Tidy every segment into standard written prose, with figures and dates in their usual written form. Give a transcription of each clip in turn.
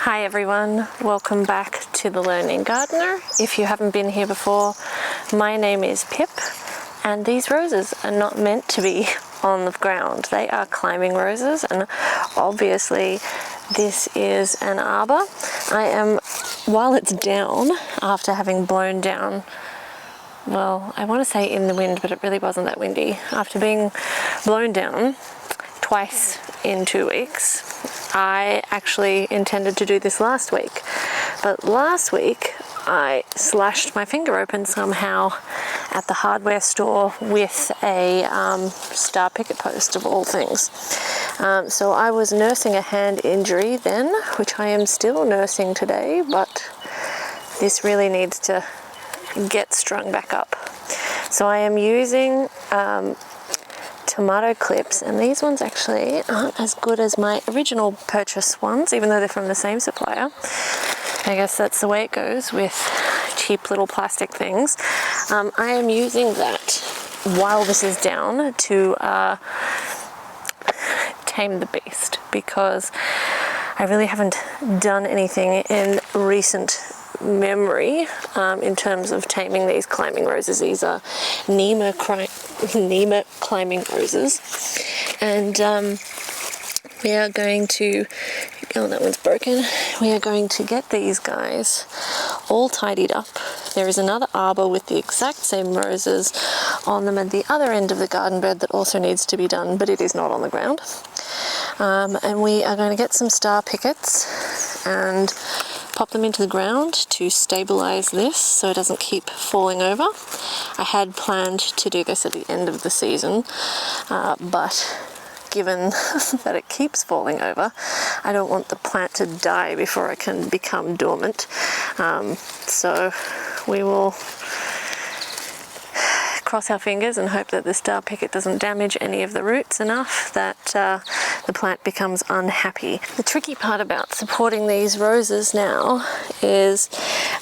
Hi everyone, welcome back to The Learning Gardener. If you haven't been here before, my name is Pip and these roses are not meant to be on the ground. They are climbing roses and obviously this is an arbor. While it's down, after having blown down, well, I want to say in the wind, but it really wasn't that windy. After being blown down twice in 2 weeks, I actually intended to do this last week, but last week I slashed my finger open somehow at the hardware store with a star picket post of all things. So I was nursing a hand injury then, which I am still nursing today, but this really needs to get strung back up. So I am using tomato clips, and these ones actually aren't as good as my original purchase ones, even though they're from the same supplier. I guess that's the way it goes with cheap little plastic things. I am using that while this is down to tame the beast, because I really haven't done anything in recent memory in terms of taming these climbing roses. These are Nema climbing roses, and we are going to, oh, that one's broken. We are going to get these guys all tidied up. There is another arbor with the exact same roses on them at the other end of the garden bed that also needs to be done, but it is not on the ground. And we are going to get some star pickets and pop them into the ground to stabilize this so it doesn't keep falling over. I had planned to do this at the end of the season, but given that it keeps falling over, I don't want the plant to die before it can become dormant. So we will cross our fingers and hope that the star picket doesn't damage any of the roots enough that the plant becomes unhappy. The tricky part about supporting these roses now is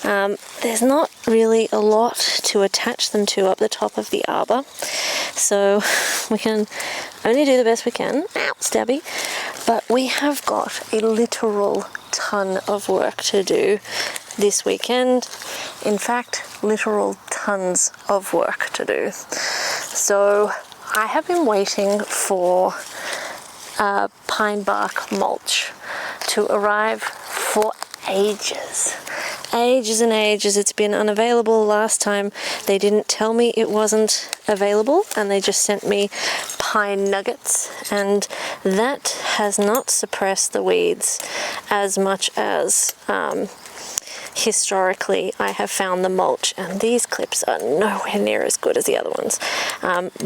there's not really a lot to attach them to up the top of the arbor, so we can only do the best we can. Ow, stabby. But we have got a literal ton of work to do this weekend. In fact, literal tons of work to do. So I have been waiting for pine bark mulch to arrive for ages and ages. It's been unavailable. Last time they didn't tell me it wasn't available and they just sent me pine nuggets, and that has not suppressed the weeds as much as historically I have found the mulch, and these clips are nowhere near as good as the other ones.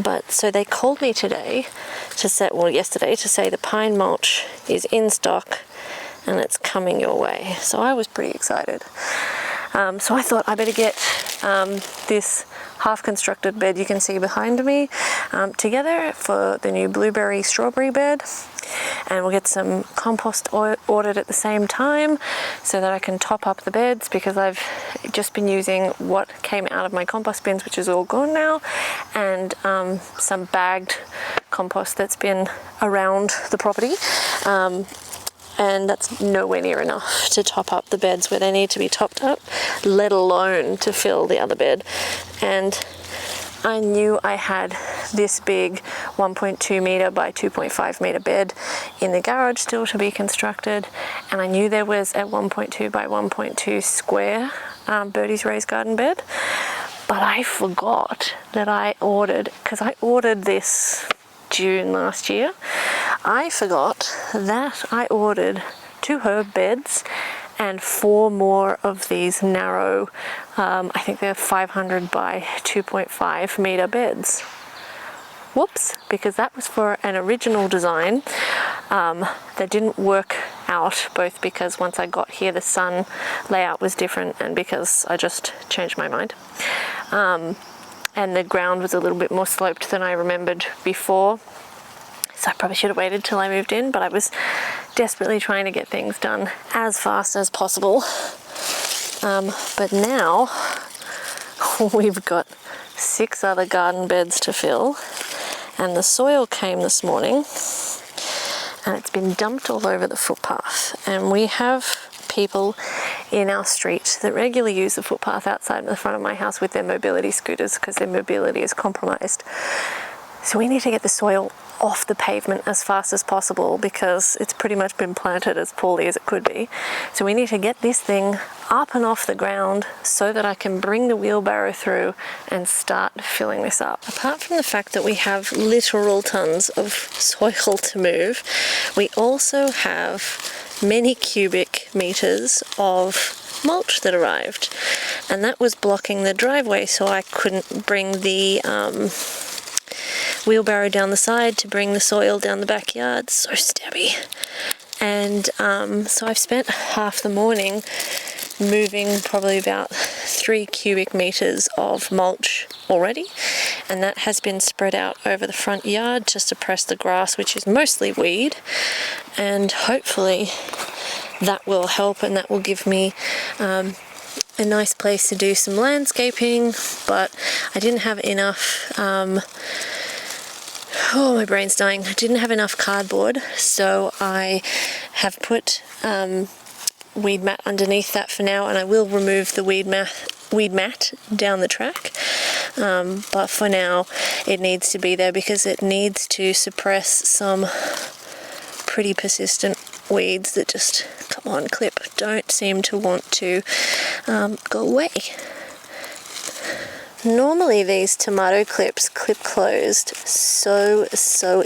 But so they called me today to say, well, yesterday, to say the pine mulch is in stock and it's coming your way. So I was pretty excited. So I thought I better get this half-constructed bed you can see behind me together for the new blueberry strawberry bed, and we'll get some compost ordered at the same time so that I can top up the beds, because I've just been using what came out of my compost bins, which is all gone now, and some bagged compost that's been around the property. And that's nowhere near enough to top up the beds where they need to be topped up, let alone to fill the other bed. And I knew I had this big 1.2 meter by 2.5 meter bed in the garage still to be constructed, and I knew there was a 1.2 by 1.2 square Birdie's raised garden bed, but I forgot that I ordered, because I ordered this June last year, I forgot that I ordered 2 herb beds and 4 more of these narrow, I think they're 500 by 2.5 meter beds. Whoops, because that was for an original design that didn't work out, both because once I got here the sun layout was different and because I just changed my mind. And the ground was a little bit more sloped than I remembered before. So I probably should have waited till I moved in, but I was desperately trying to get things done as fast as possible. But now we've got 6 other garden beds to fill, and the soil came this morning and it's been dumped all over the footpath, and we have people in our street that regularly use the footpath outside the front of my house with their mobility scooters because their mobility is compromised. So we need to get the soil off the pavement as fast as possible because it's pretty much been planted as poorly as it could be. So we need to get this thing up and off the ground so that I can bring the wheelbarrow through and start filling this up. Apart from the fact that we have literal tons of soil to move, we also have many cubic meters of mulch that arrived, and that was blocking the driveway, so I couldn't bring the wheelbarrow down the side to bring the soil down the backyard. So stabby. And so I've spent half the morning moving probably about 3 cubic meters of mulch already, and that has been spread out over the front yard to suppress the grass, which is mostly weed, and hopefully that will help and that will give me a nice place to do some landscaping. But I didn't have enough oh, my brain's dying. I didn't have enough cardboard, so I have put weed mat underneath that for now, and I will remove the weed mat down the track. But for now, it needs to be there because it needs to suppress some pretty persistent weeds that just, come on, clip, don't seem to want to go away. Normally these tomato clips clip closed so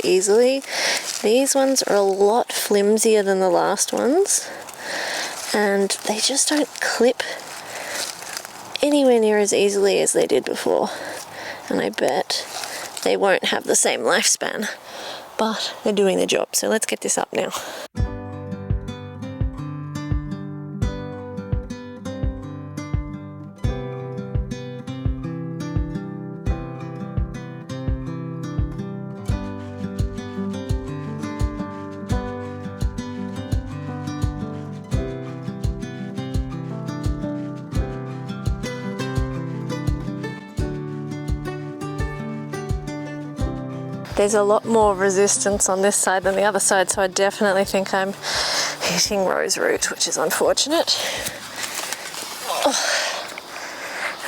easily. These ones are a lot flimsier than the last ones, and they just don't clip anywhere near as easily as they did before. And I bet they won't have the same lifespan, but they're doing the job. So let's get this up now. There's a lot more resistance on this side than the other side, so I definitely think I'm hitting rose root, which is unfortunate. Oh.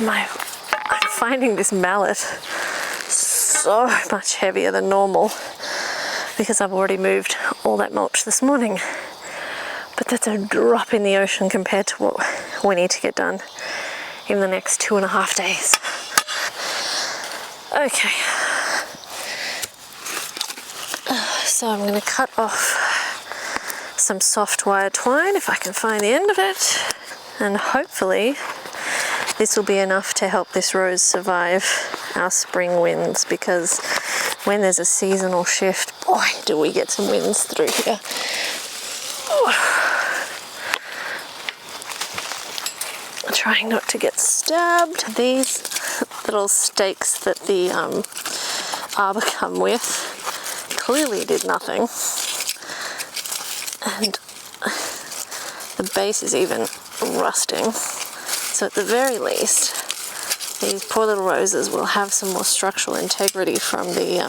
I'm finding this mallet so much heavier than normal because I've already moved all that mulch this morning. But that's a drop in the ocean compared to what we need to get done in the next 2.5 days. Okay. So I'm going to cut off some soft wire twine if I can find the end of it, and hopefully this will be enough to help this rose survive our spring winds, because when there's a seasonal shift, boy, do we get some winds through here. Trying not to get stabbed. These little stakes that the arbor come with clearly did nothing, and the base is even rusting, so at the very least these poor little roses will have some more structural integrity from the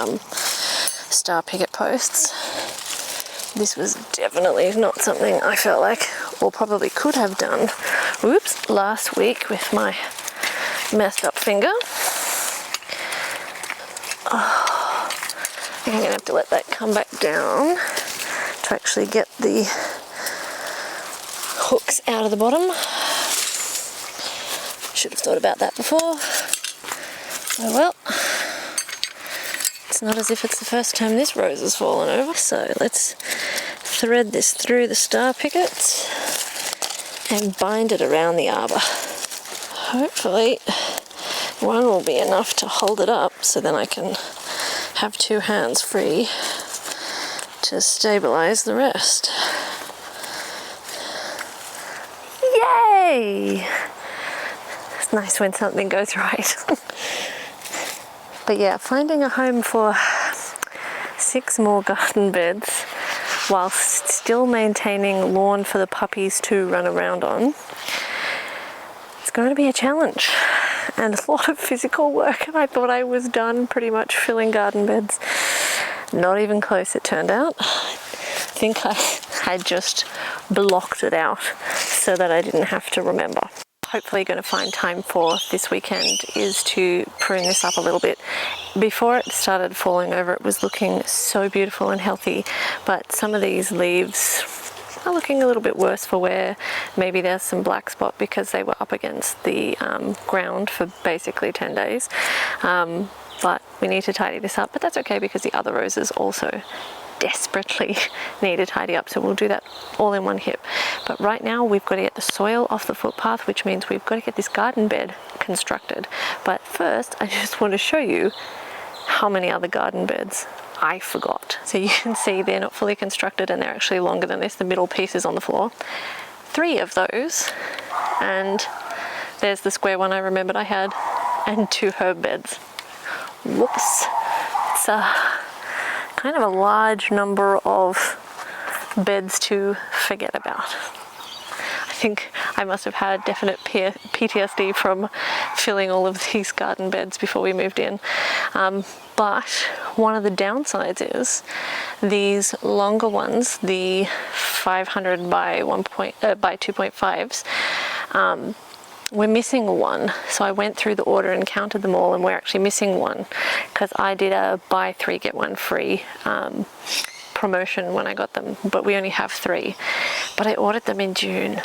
star picket posts. This was definitely not something I felt like, or probably could have done, last week with my messed up finger. I'm going to have to let that come back down to actually get the hooks out of the bottom. Should have thought about that before. Oh well. It's not as if it's the first time this rose has fallen over. So let's thread this through the star pickets and bind it around the arbor. Hopefully one will be enough to hold it up so then I can have 2 hands free to stabilize the rest. Yay! It's nice when something goes right. But yeah, finding a home for 6 more garden beds whilst still maintaining lawn for the puppies to run around on, it's going to be a challenge. And a lot of physical work, and I thought I was done pretty much filling garden beds. Not even close, it turned out. I think I had just blocked it out so that I didn't have to remember. Hopefully going to find time for this weekend is to prune this up a little bit. Before it started falling over, it was looking so beautiful and healthy, but some of these leaves are looking a little bit worse for wear. Maybe there's some black spot because they were up against the ground for basically 10 days. But we need to tidy this up, but that's okay because the other roses also desperately need to tidy up, so we'll do that all in one hit. But right now we've got to get the soil off the footpath, which means we've got to get this garden bed constructed. But first I just want to show you how many other garden beds I forgot. So you can see they're not fully constructed and they're actually longer than this. The middle piece is on the floor. 3 of those, and there's the square one I remembered I had, and 2 herb beds. Whoops. It's kind of a large number of beds to forget about. I think I must have had definite PTSD from filling all of these garden beds before we moved in. But one of the downsides is these longer ones, the 500 by 2.5s, we're missing one. So I went through the order and counted them all, and we're actually missing one because I did a buy 3 get 1 free promotion when I got them, but we only have 3. But I ordered them in June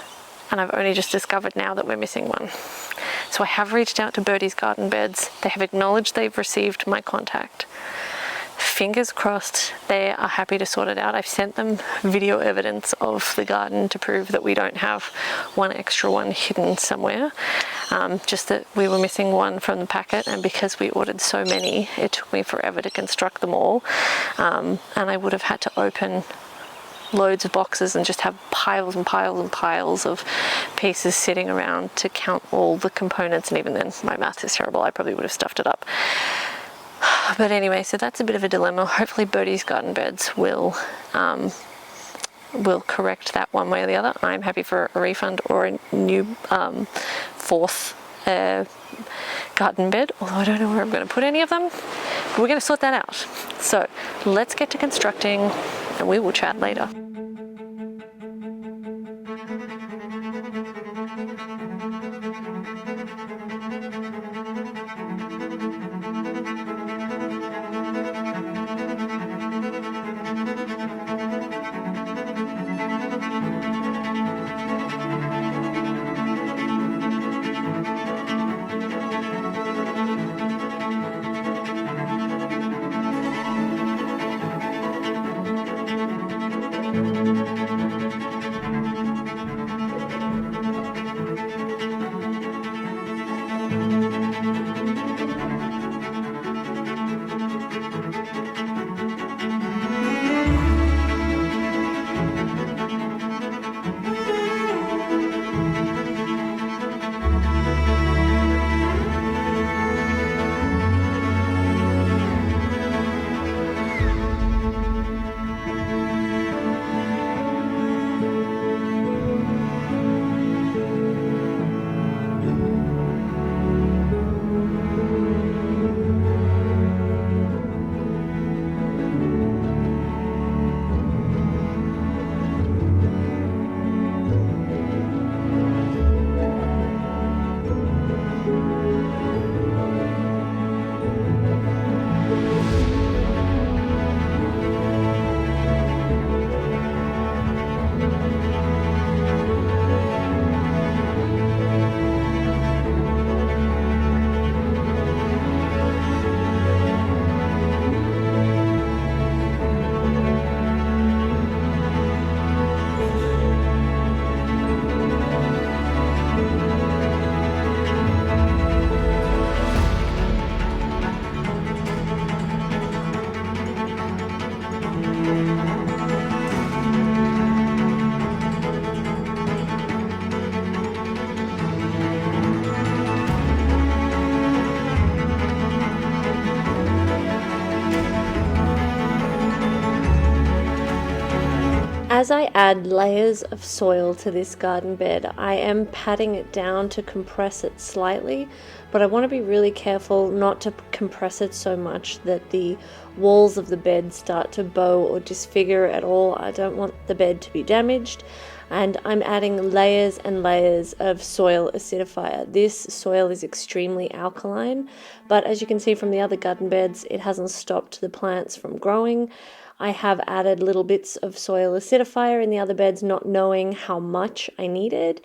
and I've only just discovered now that we're missing one. So I have reached out to Birdie's Garden Beds. They have acknowledged they've received my contact. Fingers crossed they are happy to sort it out. I've sent them video evidence of the garden to prove that we don't have one extra one hidden somewhere. Just that we were missing one from the packet, and because we ordered so many, it took me forever to construct them all. And I would have had to open loads of boxes and just have piles and piles and piles of pieces sitting around to count all the components, and even then my math is terrible. I probably would have stuffed it up. But anyway, so that's a bit of a dilemma. Hopefully Birdie's Garden Beds will correct that one way or the other. I'm happy for a refund or a new 4th garden bed, although I don't know where I'm going to put any of them. But we're going to sort that out. So let's get to constructing and we will chat later. As I add layers of soil to this garden bed, I am patting it down to compress it slightly, but I want to be really careful not to compress it so much that the walls of the bed start to bow or disfigure at all. I don't want the bed to be damaged. and I'm adding layers and layers of soil acidifier. This soil is extremely alkaline, but as you can see from the other garden beds, it hasn't stopped the plants from growing. I have added little bits of soil acidifier in the other beds, not knowing how much I needed.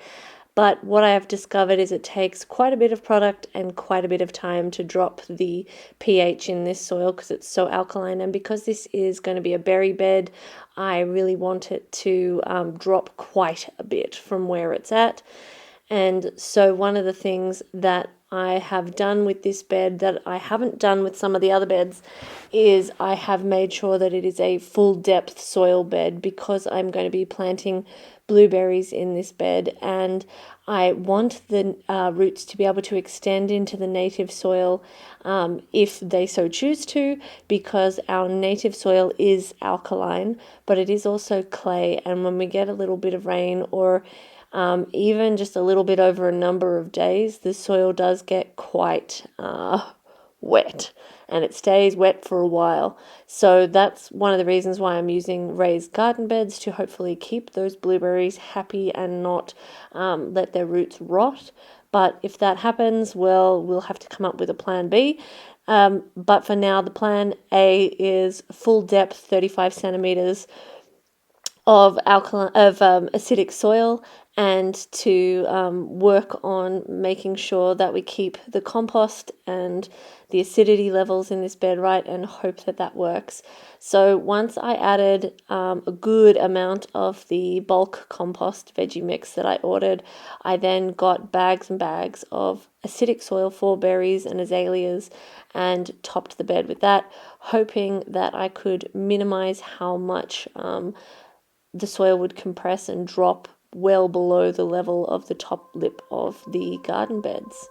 But what I have discovered is it takes quite a bit of product and quite a bit of time to drop the pH in this soil because it's so alkaline. And because this is going to be a berry bed, I really want it to drop quite a bit from where it's at. And so one of the things that I have done with this bed that I haven't done with some of the other beds is I have made sure that it is a full depth soil bed because I'm going to be planting blueberries in this bed, and I want the roots to be able to extend into the native soil if they so choose to, because our native soil is alkaline, but it is also clay, and when we get a little bit of rain or even just a little bit over a number of days, the soil does get quite wet, and it stays wet for a while. So that's one of the reasons why I'm using raised garden beds, to hopefully keep those blueberries happy and not let their roots rot. But if that happens, well, we'll have to come up with a plan B. But for now, the plan A is full depth 35 centimeters of acidic soil, and to work on making sure that we keep the compost and the acidity levels in this bed right, and hope that that works. So once I added a good amount of the bulk compost veggie mix that I ordered, I then got bags and bags of acidic soil for berries and azaleas and topped the bed with that, hoping that I could minimize how much the soil would compress and drop well below the level of the top lip of the garden beds.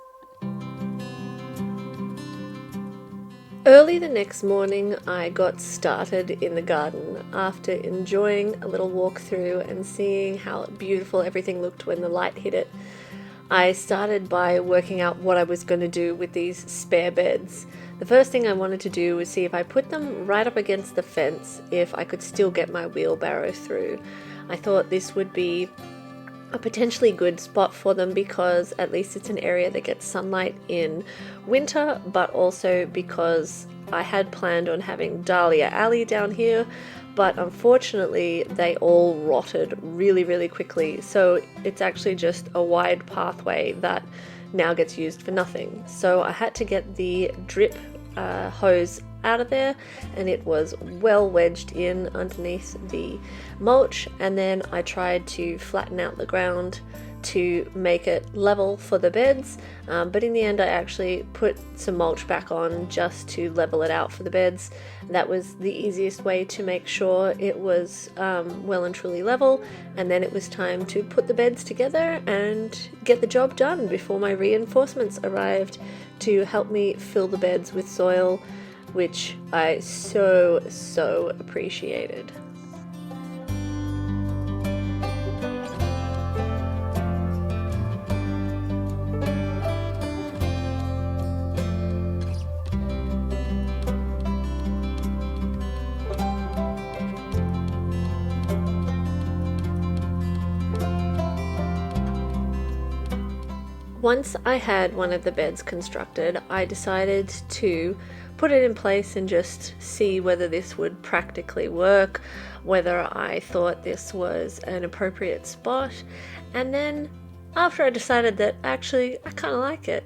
Early the next morning, I got started in the garden after enjoying a little walk through and seeing how beautiful everything looked when the light hit it. I started by working out what I was going to do with these spare beds. The first thing I wanted to do was see if I put them right up against the fence, if I could still get my wheelbarrow through. I thought this would be a potentially good spot for them because at least it's an area that gets sunlight in winter, but also because I had planned on having Dahlia Alley down here, but unfortunately they all rotted really quickly, so it's actually just a wide pathway that now gets used for nothing. So I had to get the drip hose out of there, and it was well wedged in underneath the mulch, and then I tried to flatten out the ground to make it level for the beds, but in the end I actually put some mulch back on just to level it out for the beds. That was the easiest way to make sure it was well and truly level, and then it was time to put the beds together and get the job done before my reinforcements arrived to help me fill the beds with soil, which I so appreciated. Once I had one of the beds constructed, I decided to put it in place and just see whether this would practically work, whether I thought this was an appropriate spot, and then after I decided that actually I kind of like it,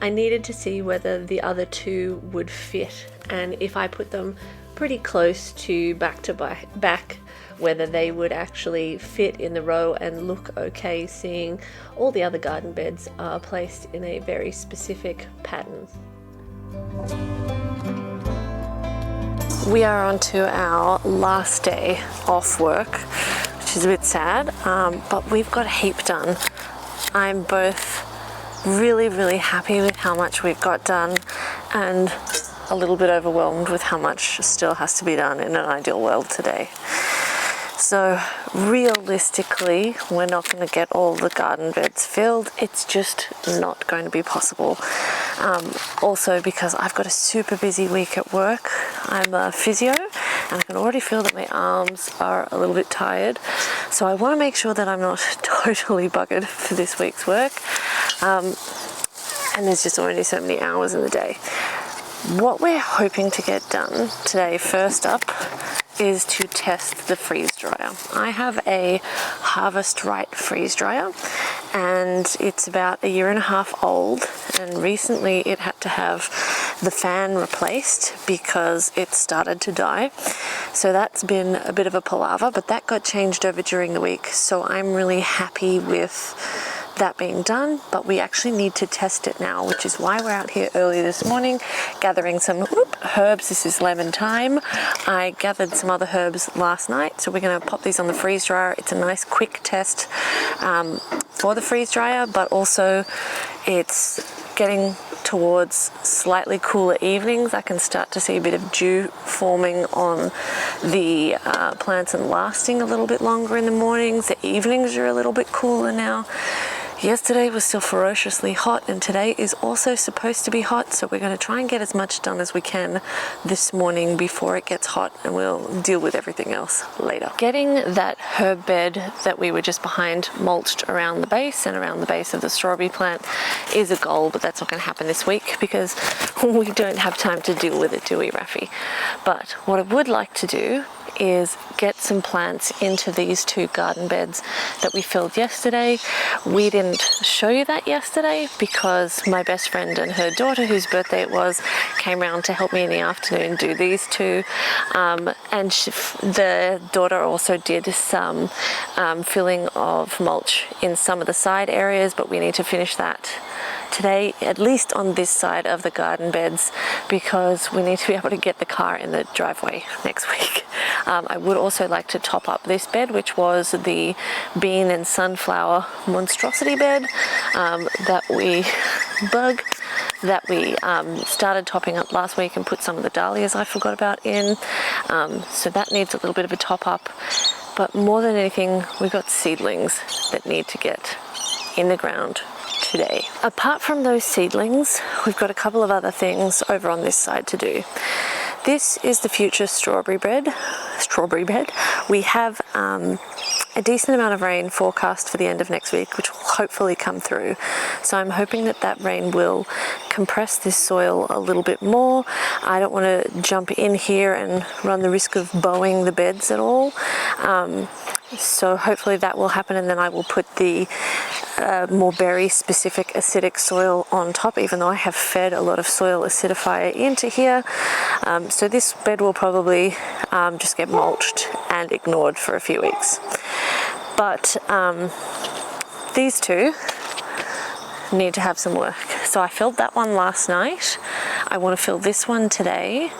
I needed to see whether the other two would fit, and if I put them pretty close to back, whether they would actually fit in the row and look okay, seeing all the other garden beds are placed in a very specific pattern. We are on to our last day off work, which is a bit sad, but we've got a heap done. I'm both really happy with how much we've got done and a little bit overwhelmed with how much still has to be done in an ideal world today. So realistically, we're not going to get all the garden beds filled. It's just not going to be possible. Also because I've got a super busy week at work. I'm a physio, and I can already feel that my arms are a little bit tired. So I want to make sure that I'm not totally buggered for this week's work. And there's just already so many hours in the day. What we're hoping to get done today, first up, is to test the freeze dryer. I have a Harvest Right freeze dryer, and it's about 1.5 years old, and recently it had to have the fan replaced because it started to die. So that's been a bit of a palaver, but that got changed over during the week, so I'm really happy with that being done. But we actually need to test it now, which is why we're out here early this morning gathering some herbs. This is lemon thyme. I gathered some other herbs last night, so we're going to pop these on the freeze dryer. It's a nice quick test for the freeze dryer, but also it's getting towards slightly cooler evenings. I can start to see a bit of dew forming on the plants and lasting a little bit longer in the mornings. The evenings are a little bit cooler now. Yesterday was still ferociously hot, and today is also supposed to be hot, so we're going to try and get as much done as we can this morning before it gets hot, and we'll deal with everything else later. Getting that herb bed that we were just behind mulched around the base and around the base of the strawberry plant is a goal, but that's not going to happen this week because we don't have time to deal with it, do we, Rafi? But what I would like to do is get some plants into these 2 garden beds that we filled yesterday. We didn't show you that yesterday because my best friend and her daughter, whose birthday it was, came around to help me in the afternoon do these 2. And the daughter also did some filling of mulch in some of the side areas, but we need to finish that today, at least on this side of the garden beds, because we need to be able to get the car in the driveway next week. I would also like to top up this bed, which was the bean and sunflower monstrosity bed that we started topping up last week and put some of the dahlias I forgot about in. So that needs a little bit of a top up. But more than anything, we've got seedlings that need to get in the ground today. Apart from those seedlings, we've got a couple of other things over on this side to do. This is the future strawberry bed. We have a decent amount of rain forecast for the end of next week, which will hopefully come through. So I'm hoping that that rain will compress this soil a little bit more. I don't want to jump in here and run the risk of bowing the beds at all. So hopefully that will happen, and then I will put the more berry specific acidic soil on top, even though I have fed a lot of soil acidifier into here. So this bed will probably just get mulched and ignored for a few weeks. But these 2 need to have some work. So I filled that one last night. I want to fill this one today.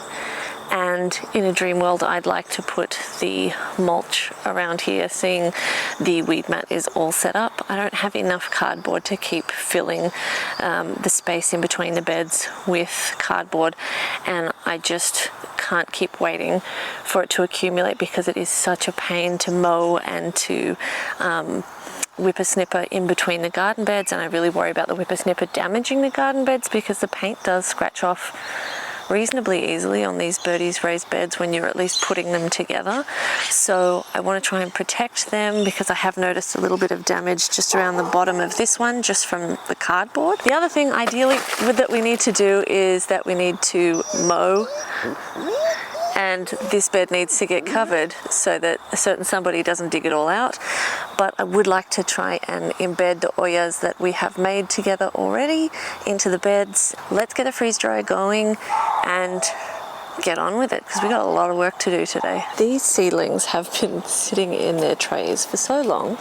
And in a dream world, I'd like to put the mulch around here, seeing the weed mat is all set up. I don't have enough cardboard to keep filling the space in between the beds with cardboard, and I just can't keep waiting for it to accumulate because it is such a pain to mow and to whippersnipper in between the garden beds, and I really worry about the whippersnipper damaging the garden beds because the paint does scratch off reasonably easily on these birdies raised beds when you're at least putting them together. So I want to try and protect them because I have noticed a little bit of damage just around the bottom of this one, just from the cardboard. The other thing ideally that we need to do is that we need to mow, and this bed needs to get covered so that a certain somebody doesn't dig it all out. But I would like to try and embed the oyas that we have made together already into the beds. Let's get a freeze dryer going and get on with it because we got a lot of work to do today. These seedlings have been sitting in their trays for so long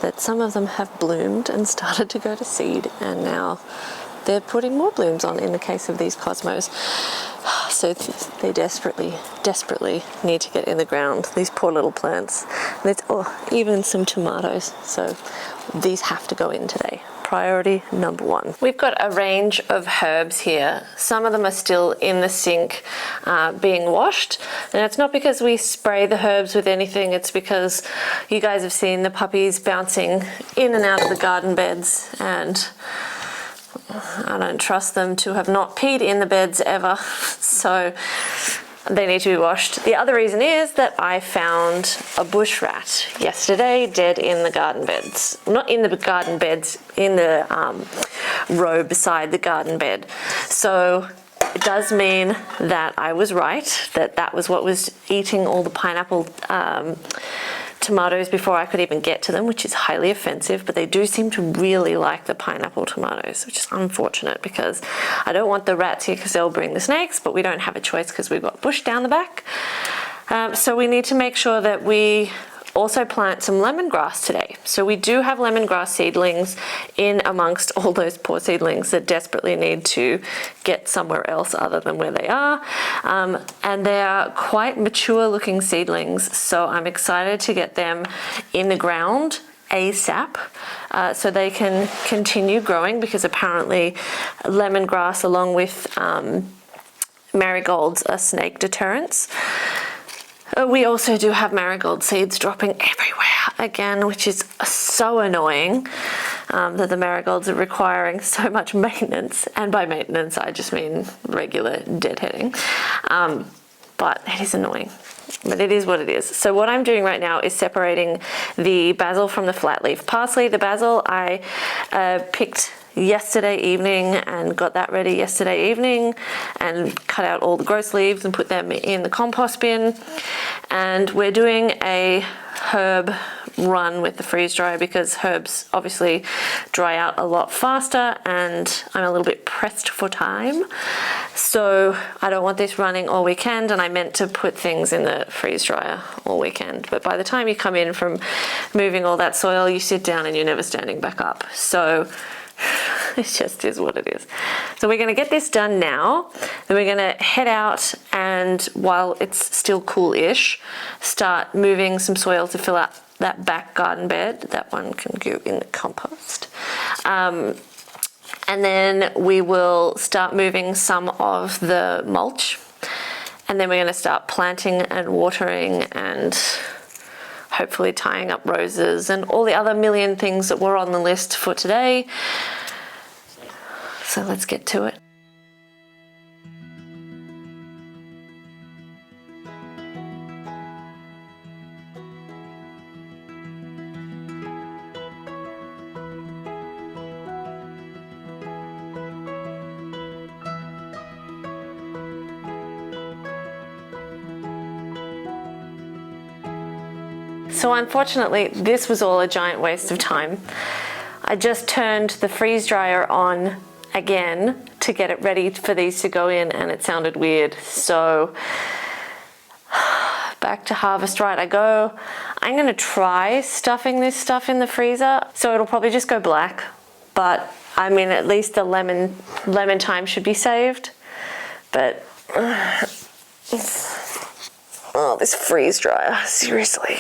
that some of them have bloomed and started to go to seed, and now they're putting more blooms on in the case of these cosmos. So they desperately need to get in the ground, these poor little plants. There's even some tomatoes, so these have to go in today. Priority number 1. We've got a range of herbs here. Some of them are still in the sink being washed, and it's not because we spray the herbs with anything, it's because you guys have seen the puppies bouncing in and out of the garden beds, and I don't trust them to have not peed in the beds ever. So They need to be washed. The other reason is that I found a bush rat yesterday dead in the garden beds. Not in the garden beds, in the row beside the garden bed. So it does mean that I was right, that was what was eating all the pineapple tomatoes before I could even get to them, which is highly offensive, but they do seem to really like the pineapple tomatoes, which is unfortunate because I don't want the rats here because they'll bring the snakes, but we don't have a choice because we've got bush down the back. So we need to make sure that we also plant some lemongrass today. So we do have lemongrass seedlings in amongst all those poor seedlings that desperately need to get somewhere else other than where they are. And they are quite mature looking seedlings, so I'm excited to get them in the ground ASAP so they can continue growing, because apparently lemongrass along with marigolds are snake deterrents. We also do have marigold seeds dropping everywhere again, which is so annoying that the marigolds are requiring so much maintenance. And by maintenance, I just mean regular deadheading. But it is annoying. But it is what it is. So what I'm doing right now is separating the basil from the flat leaf parsley. The basil I picked yesterday evening and got that ready yesterday evening and cut out all the gross leaves and put them in the compost bin. And we're doing a herb run with the freeze dryer because herbs obviously dry out a lot faster and I'm a little bit pressed for time. So I don't want this running all weekend, and I meant to put things in the freeze dryer all weekend. But by the time you come in from moving all that soil, you sit down and you're never standing back up. So it just is what it is. So we're going to get this done now. Then we're going to head out and, while it's still cool-ish, start moving some soil to fill out that back garden bed. That one can go in the compost. And then we will start moving some of the mulch. And then we're going to start planting and watering and hopefully tying up roses and all the other million things that were on the list for today. So let's get to it. So unfortunately, this was all a giant waste of time. I just turned the freeze dryer on again to get it ready for these to go in, and it sounded weird. So back to harvest right I go. I'm going to try stuffing this stuff in the freezer, so it'll probably just go black. But I mean, at least the lemon time should be saved. But oh, this freeze dryer, seriously.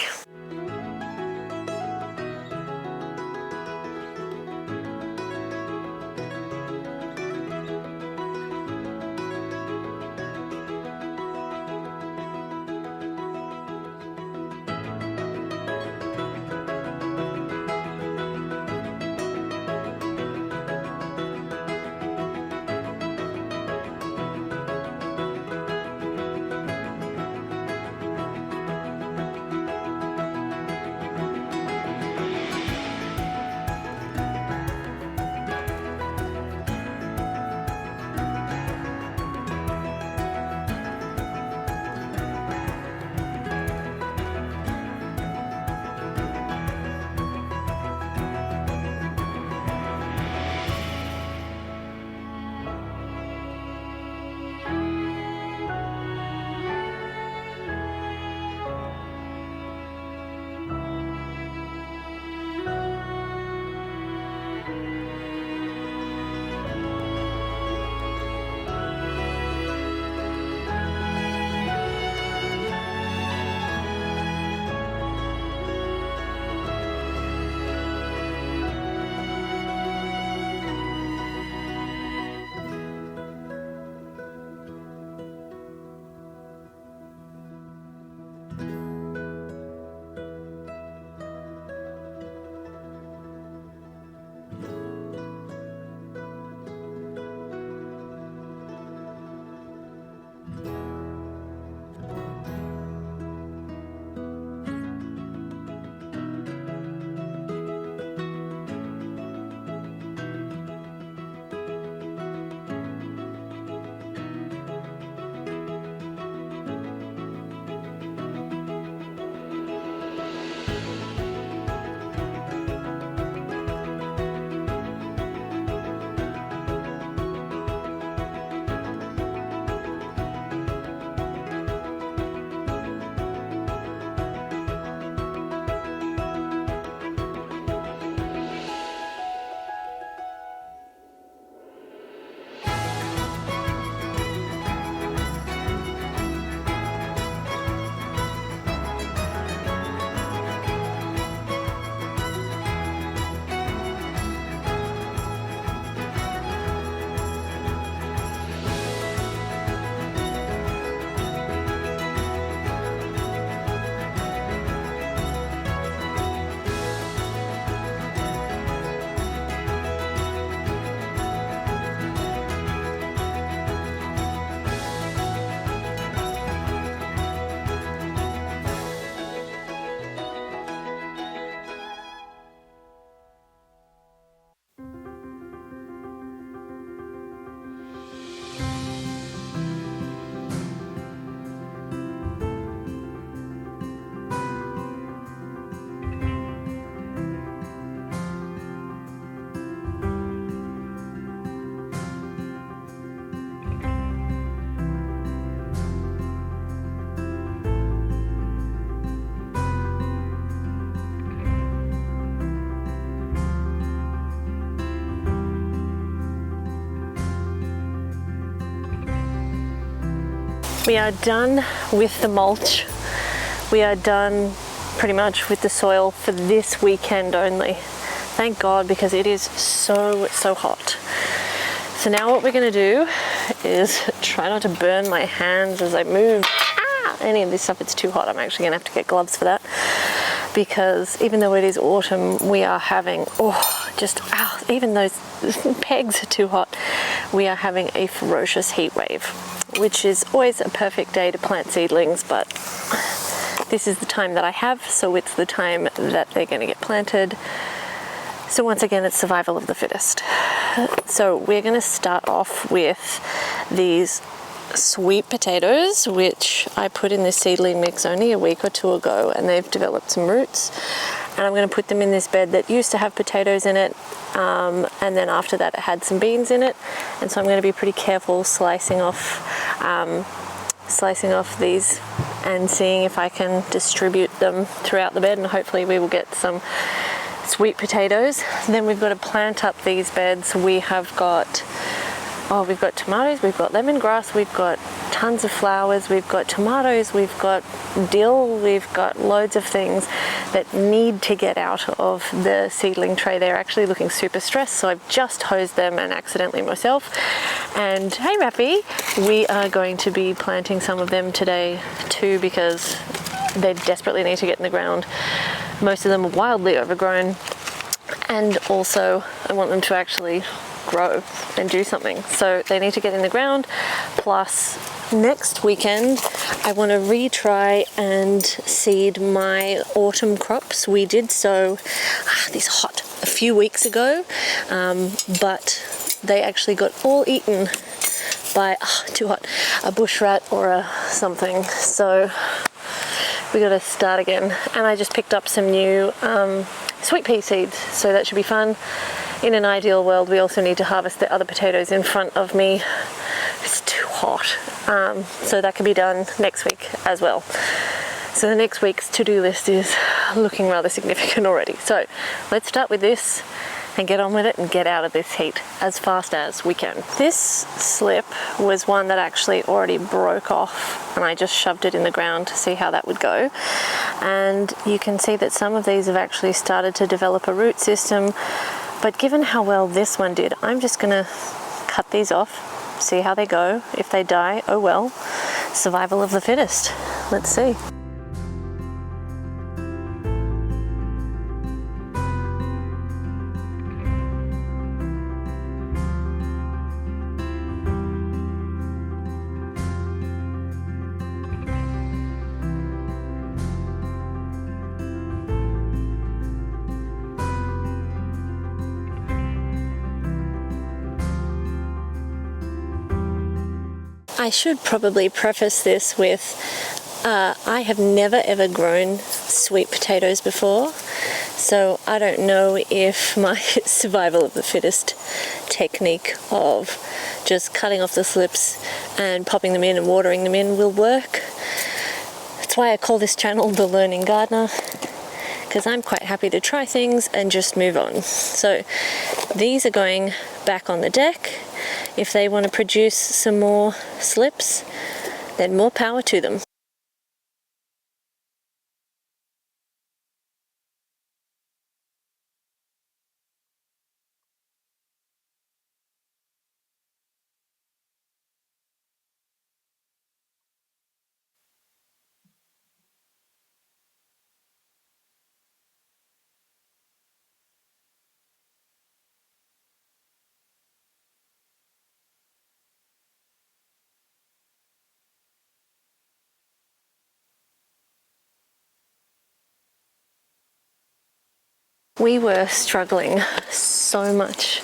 We are done with the mulch. We are done pretty much with the soil for this weekend only. Thank God, because it is so hot. So now what we're going to do is try not to burn my hands as I move any of this stuff. It's too hot. I'm actually going to have to get gloves for that, because even though it is autumn, we are having, even those pegs are too hot. We are having a ferocious heat wave, which is always a perfect day to plant seedlings, but this is the time that I have, so it's the time that they're going to get planted. So once again, it's survival of the fittest. So we're going to start off with these sweet potatoes, which I put in this seedling mix only a week or two ago, and they've developed some roots. And I'm going to put them in this bed that used to have potatoes in it, and then after that it had some beans in it. And so I'm going to be pretty careful slicing off these and seeing if I can distribute them throughout the bed, and hopefully we will get some sweet potatoes. Then we've got to plant up these beds. We've got tomatoes, we've got lemongrass, we've got tons of flowers, we've got tomatoes, we've got dill, we've got loads of things that need to get out of the seedling tray. They're actually looking super stressed, so I've just hosed them, and accidentally myself. And hey Raffy, we are going to be planting some of them today too, because they desperately need to get in the ground. Most of them are wildly overgrown, and also I want them to actually grow and do something, so they need to get in the ground. Plus next weekend I want to retry and seed my autumn crops. We did sow these hot a few weeks ago, but they actually got all eaten by too hot, a bush rat or a something, so we got to start again. And I just picked up some new sweet pea seeds, so that should be fun. In an ideal world, we also need to harvest the other potatoes in front of me. It's too hot, so that can be done next week as well. So the next week's to-do list is looking rather significant already. So let's start with this and get on with it and get out of this heat as fast as we can. This slip was one that actually already broke off, and I just shoved it in the ground to see how that would go. And you can see that some of these have actually started to develop a root system, but given how well this one did, I'm just gonna cut these off, see how they go. If they die, oh well, survival of the fittest. Let's see. I should probably preface this with I have never ever grown sweet potatoes before, so I don't know if my survival of the fittest technique of just cutting off the slips and popping them in and watering them in will work. That's why I call this channel The Learning Gardener, because I'm quite happy to try things and just move on. So these are going back on the deck. If they want to produce some more slips, then more power to them. We were struggling so much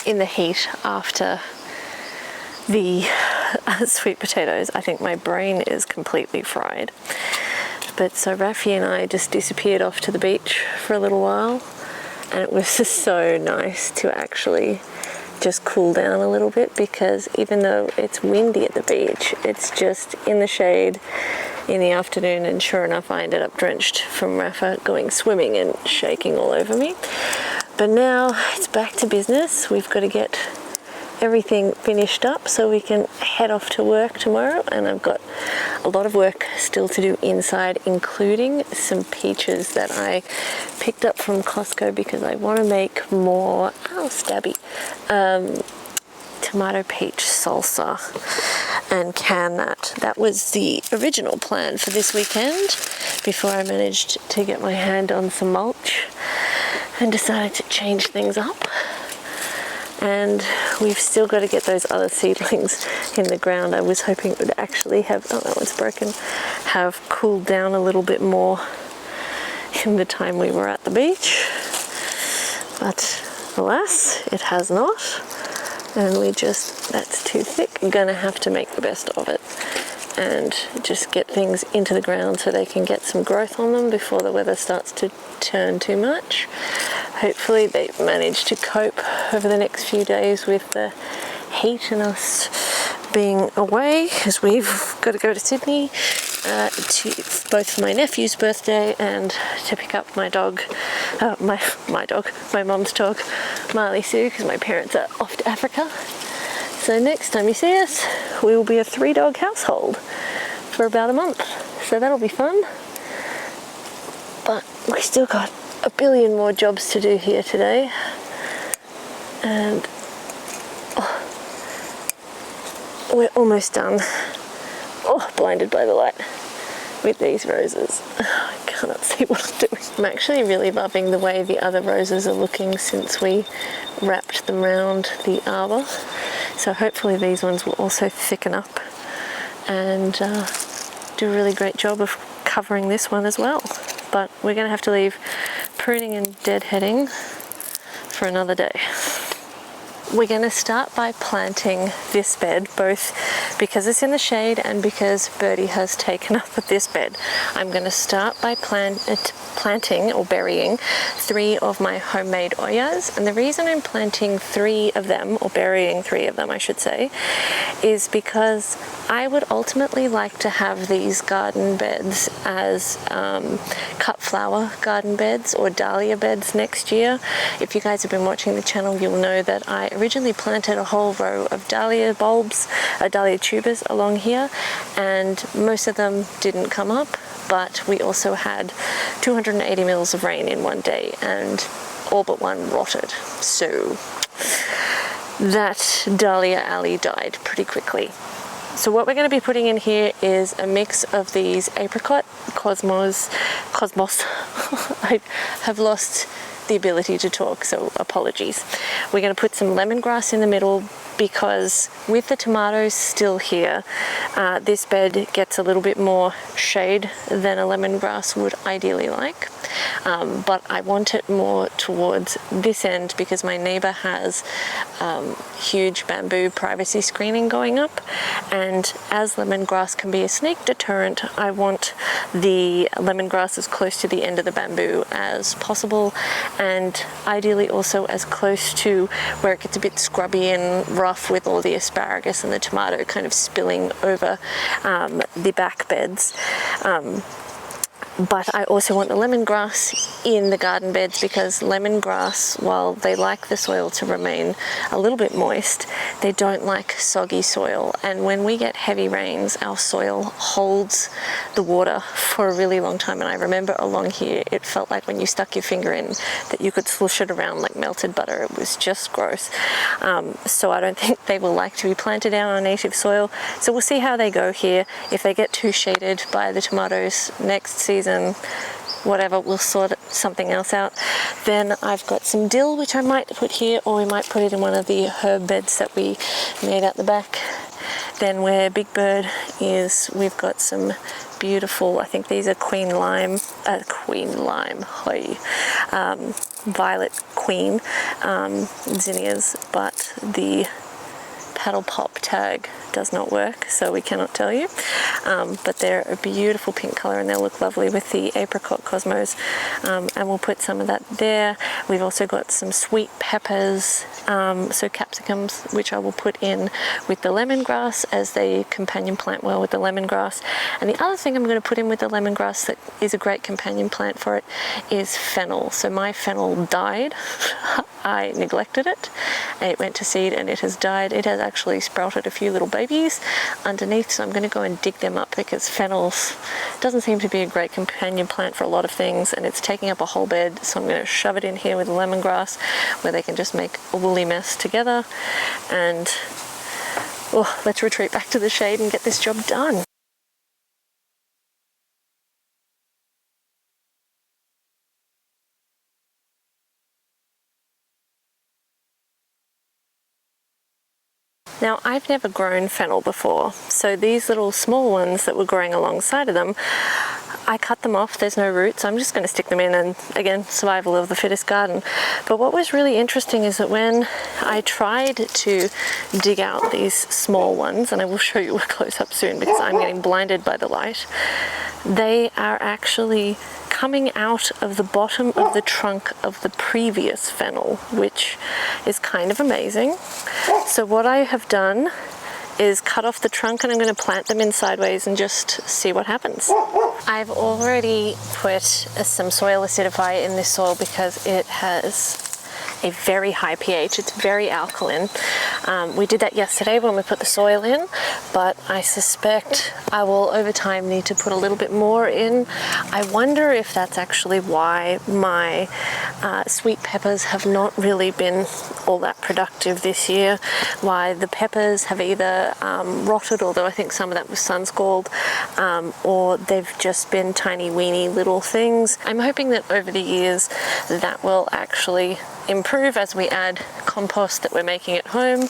in the heat after the sweet potatoes. I think my brain is completely fried. But so Raffy and I just disappeared off to the beach for a little while, and it was just so nice to actually just cool down a little bit, because even though it's windy at the beach, it's just in the shade in the afternoon, and sure enough I ended up drenched from Rafa going swimming and shaking all over me. But now it's back to business. We've got to get everything finished up so we can head off to work tomorrow. And I've got a lot of work still to do inside, including some peaches that I picked up from Costco because I want to make more, tomato peach salsa and can that. That was the original plan for this weekend before I managed to get my hand on some mulch and decided to change things up. And we've still got to get those other seedlings in the ground. I was hoping it would actually have, oh, that one's broken, have cooled down a little bit more in the time we were at the beach. But alas, it has not. And that's too thick. I'm gonna have to make the best of it and just get things into the ground so they can get some growth on them before the weather starts to turn too much. Hopefully they've managed to cope over the next few days with the heat and us being away, because we've got to go to Sydney to both for my nephew's birthday and to pick up my dog, my mum's dog, Marley Sue, because my parents are off to Africa. So next time you see us, we will be a 3-dog household for about a month. So that'll be fun. But we still got a billion more jobs to do here today. And we're almost done. Blinded by the light with these roses. I cannot see what I'm doing. I'm actually really loving the way the other roses are looking since we wrapped them around the arbor. So hopefully these ones will also thicken up and do a really great job of covering this one as well. But we're going to have to leave pruning and deadheading for another day. We're going to start by planting this bed, both because it's in the shade and because Birdie has taken up this bed. I'm going to start by planting or burying 3 of my homemade oyas. And the reason I'm planting 3 of them, or burying 3 of them I should say, is because I would ultimately like to have these garden beds as cut flower garden beds or dahlia beds next year. If you guys have been watching the channel, you'll know that I originally planted a whole row of dahlia bulbs, dahlia tubers along here, and most of them didn't come up, but we also had 280 mils of rain in one day and all but one rotted. So that dahlia alley died pretty quickly. So what we're going to be putting in here is a mix of these apricot cosmos. I have lost the ability to talk, so apologies. We're going to put some lemongrass in the middle because with the tomatoes still here, this bed gets a little bit more shade than a lemongrass would ideally like. But I want it more towards this end because my neighbor has huge bamboo privacy screening going up, and as lemongrass can be a snake deterrent, I want the lemongrass as close to the end of the bamboo as possible, and ideally also as close to where it gets a bit scrubby and rough with all the asparagus and the tomato kind of spilling over the back beds. But I also want the lemongrass in the garden beds because lemongrass, while they like the soil to remain a little bit moist, they don't like soggy soil. And when we get heavy rains, our soil holds the water for a really long time. And I remember along here, it felt like when you stuck your finger in that you could slush it around like melted butter. It was just gross. So I don't think they will like to be planted down on native soil. So we'll see how they go here. If they get too shaded by the tomatoes next season, whatever, we'll sort something else out. Then I've got some dill which I might put here, or we might put it in one of the herb beds that we made out the back. Then where Big Bird is, we've got some beautiful, I think these are Violet Queen zinnias, but the paddle pop tag does not work, so we cannot tell you, but they're a beautiful pink color and they'll look lovely with the apricot cosmos, and we'll put some of that there. We've also got some sweet peppers, so capsicums, which I will put in with the lemongrass as they companion plant well with the lemongrass. And the other thing I'm going to put in with the lemongrass that is a great companion plant for it is fennel. So my fennel died. I neglected it, it went to seed and it has died. It has actually sprouted a few little babies underneath, so I'm going to go and dig them up because fennels doesn't seem to be a great companion plant for a lot of things, and it's taking up a whole bed, so I'm going to shove it in here with lemongrass where they can just make a woolly mess together. And let's retreat back to the shade and get this job done. Now, I've never grown fennel before, so these little small ones that were growing alongside of them, I cut them off. There's no roots. I'm just going to stick them in, and again, survival of the fittest garden. But what was really interesting is that when I tried to dig out these small ones, and I will show you a close-up soon because I'm getting blinded by the light, they are actually coming out of the bottom of the trunk of the previous fennel, which is kind of amazing. So what I have done is cut off the trunk, and I'm going to plant them in sideways and just see what happens. I've already put some soil acidifier in this soil because it has a very high pH. It's very alkaline. We did that yesterday when we put the soil in, but I suspect I will over time need to put a little bit more in. I wonder if that's actually why my sweet peppers have not really been all that productive this year, why the peppers have either rotted, although I think some of that was sun scald, or they've just been tiny weeny little things. I'm hoping that over the years that will actually improve as we add compost that we're making at home,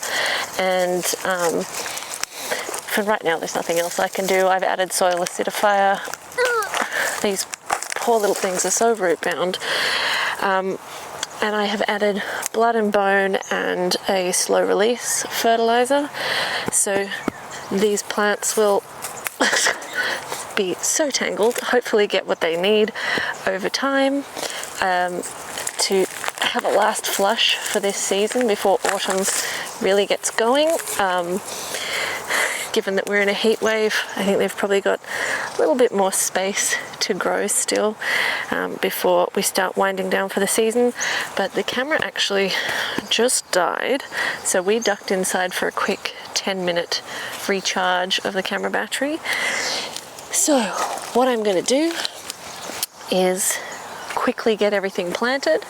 and for right now there's nothing else I can do. I've added soil acidifier. These poor little things are so root bound, and I have added blood and bone and a slow release fertilizer, so these plants will be so tangled, hopefully get what they need over time to have a last flush for this season before autumn really gets going. Given that we're in a heat wave, I think they've probably got a little bit more space to grow still before we start winding down for the season. But the camera actually just died, so we ducked inside for a quick 10-minute recharge of the camera battery. So what I'm going to do is quickly get everything planted,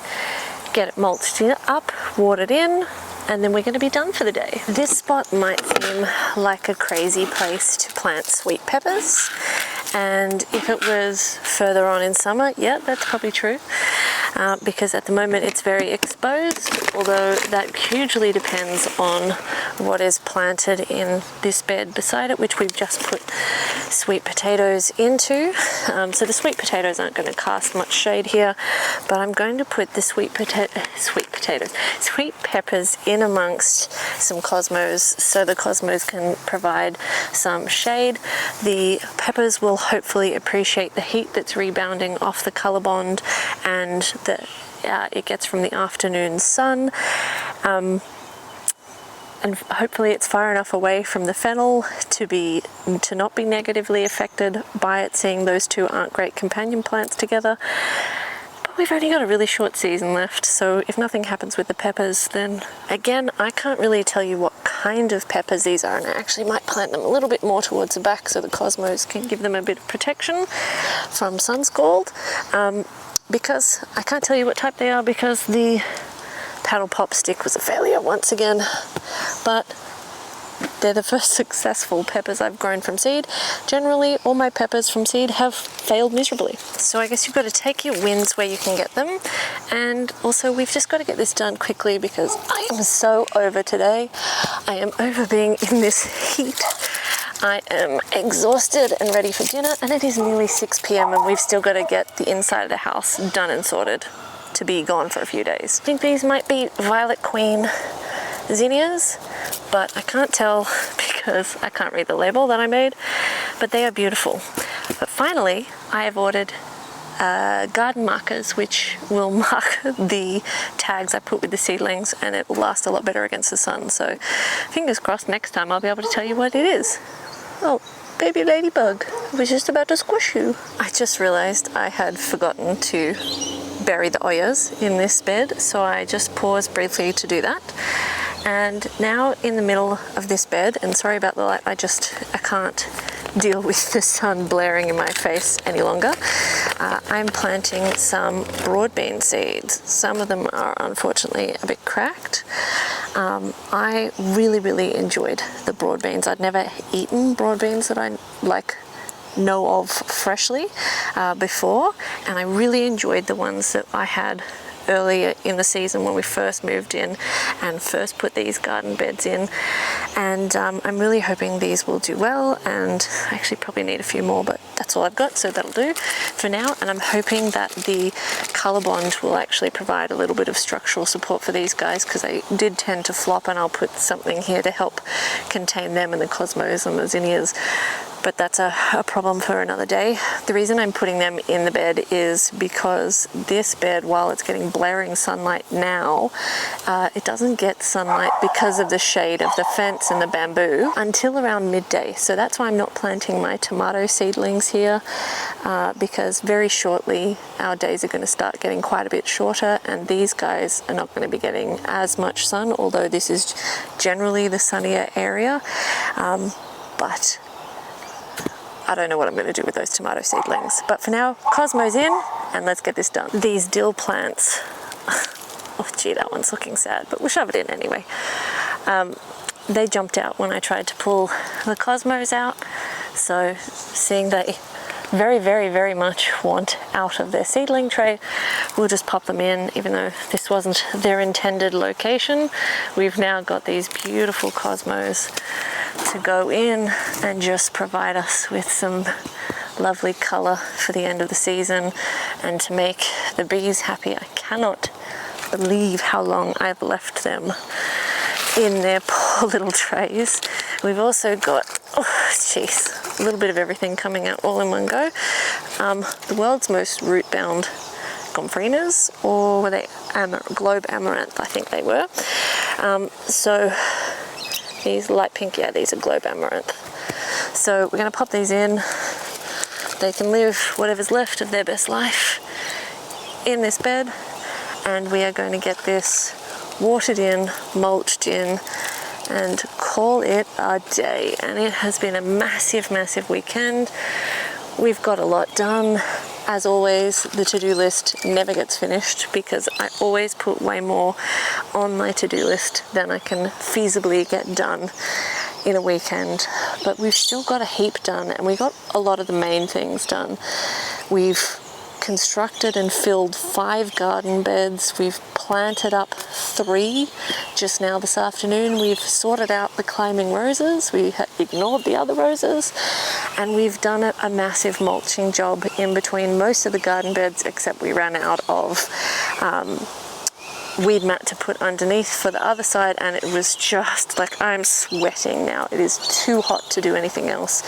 get it mulched up, watered in, and then we're going to be done for the day. This spot might seem like a crazy place to plant sweet peppers, and if it was further on in summer, yeah, that's probably true, because at the moment it's very exposed, although that hugely depends on what is planted in this bed beside it, which we've just put sweet potatoes into. So the sweet potatoes aren't going to cast much shade here, but I'm going to put the sweet peppers in amongst some cosmos, so the cosmos can provide some shade. The peppers will hopefully appreciate the heat that's rebounding off the colour bond and that it gets from the afternoon sun. And hopefully it's far enough away from the fennel to not be negatively affected by it, seeing those two aren't great companion plants together. But we've only got a really short season left, so if nothing happens with the peppers, then again, I can't really tell you what kind of peppers these are, and I actually might plant them a little bit more towards the back so the cosmos can give them a bit of protection from sun scald. Because I can't tell you what type they are because the paddle pop stick was a failure once again, but they're the first successful peppers I've grown from seed. Generally, all my peppers from seed have failed miserably. So I guess you've got to take your wins where you can get them, and also we've just got to get this done quickly because I am so over today. I am over being in this heat. I am exhausted and ready for dinner, and it is nearly 6 p.m. and we've still got to get the inside of the house done and sorted to be gone for a few days. I think these might be Violet Queen zinnias, but I can't tell because I can't read the label that I made, but they are beautiful. But finally, I have ordered garden markers which will mark the tags I put with the seedlings, and it will last a lot better against the sun. So fingers crossed next time I'll be able to tell you what it is. Oh, baby ladybug, I was just about to squish you. I just realized I had forgotten to bury the Oyas in this bed, so I just paused briefly to do that. And now in the middle of this bed, and sorry about the light, I can't deal with the sun blaring in my face any longer. I'm planting some broad bean seeds. Some of them are unfortunately a bit cracked. I really enjoyed the broad beans. I'd never eaten broad beans that I know of freshly before, and I really enjoyed the ones that I had earlier in the season when we first moved in and first put these garden beds in, and I'm really hoping these will do well. And I actually probably need a few more, but that's all I've got, so that'll do for now. And I'm hoping that the colour bond will actually provide a little bit of structural support for these guys, because they did tend to flop, and I'll put something here to help contain them and the cosmos and the zinnias. But that's a problem for another day. The reason I'm putting them in the bed is because this bed, while it's getting blaring sunlight now, it doesn't get sunlight because of the shade of the fence and the bamboo until around midday. So that's why I'm not planting my tomato seedlings here, because very shortly our days are going to start getting quite a bit shorter, and these guys are not going to be getting as much sun, although this is generally the sunnier area. But I don't know what I'm going to do with those tomato seedlings. But for now, Cosmo's in, and let's get this done. These dill plants, oh gee, that one's looking sad, but we'll shove it in anyway. They jumped out when I tried to pull the Cosmos out. So seeing they very much want out of their seedling tray, we'll just pop them in, even though this wasn't their intended location. We've now got these beautiful Cosmos to go in and just provide us with some lovely colour for the end of the season and to make the bees happy. I cannot believe how long I've left them in their poor little trays. We've also got, oh jeez, a little bit of everything coming out all in one go. The world's most root-bound gomphrenas, or were they globe amaranth? I think they were. So these light pink, yeah, these are globe amaranth. So we're going to pop these in. They can live whatever's left of their best life in this bed, and we are going to get this watered in, mulched in, and call it a day. And it has been a massive weekend. We've got a lot done. As always, the to-do list never gets finished, because I always put way more on my to-do list than I can feasibly get done in a weekend. But we've still got a heap done, and we got a lot of the main things done. We've constructed and filled 5 garden beds. We've planted up 3 just now this afternoon. We've sorted out the climbing roses. We ignored the other roses, and we've done a massive mulching job in between most of the garden beds, except we ran out of weed mat to put underneath for the other side, and it was just like, I'm sweating now. It is too hot to do anything else.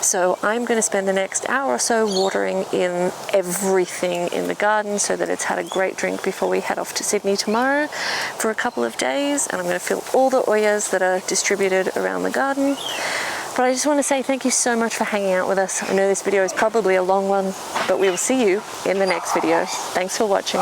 So I'm going to spend the next hour or so watering in everything in the garden so that it's had a great drink before we head off to Sydney tomorrow for a couple of days. And I'm going to fill all the oyas that are distributed around the garden. But I just want to say thank you so much for hanging out with us. I know this video is probably a long one, but we will see you in the next video. Thanks for watching.